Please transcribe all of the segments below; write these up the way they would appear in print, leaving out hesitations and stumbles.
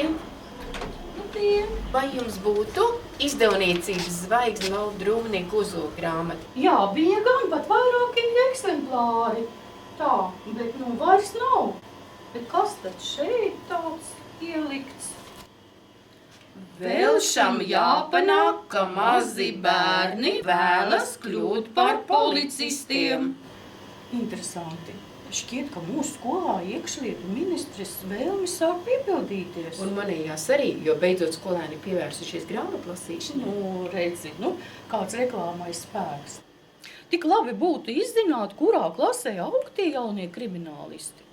Labdien! Labdien! Vai jums būtu izdevniecības zvaigzņu valdu drūmnieku ozolu grāmata? Jā, bija gan pat vairāki eksemplāri. Tā, bet nu vairs nav. Bet kas tad šeit tāds ielikts? Vēl šam jāpanāk, ka mazi bērni vēlas kļūt par policistiem. Interesanti. Šķiet, ka mūsu skolā iekšlietu ministres vēlmes sāk piepildīties. Un manējās arī, jo beidzot skolēni pievērsušies grāmatlasīšanai. Nu, redzi, kāds reklāmais spēks. Tik labi būtu izzināt, kurā klasē aug tie jaunie kriminālisti.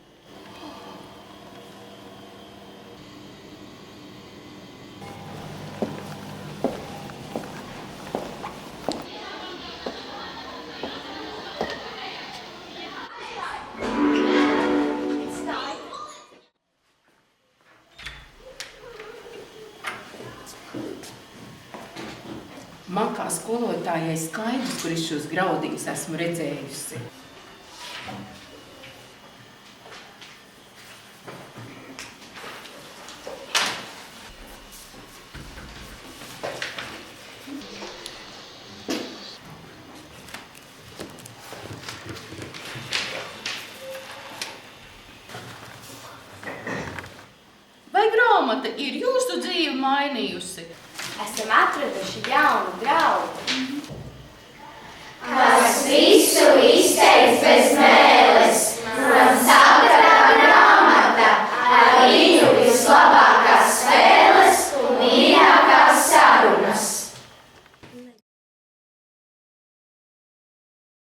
Man kā skolotājai skaidrs, kur es šos graudiņus esmu redzējusi. Vai grāmata ir jūsu dzīvi mainījusi? Esam atraduši jaunu draugu.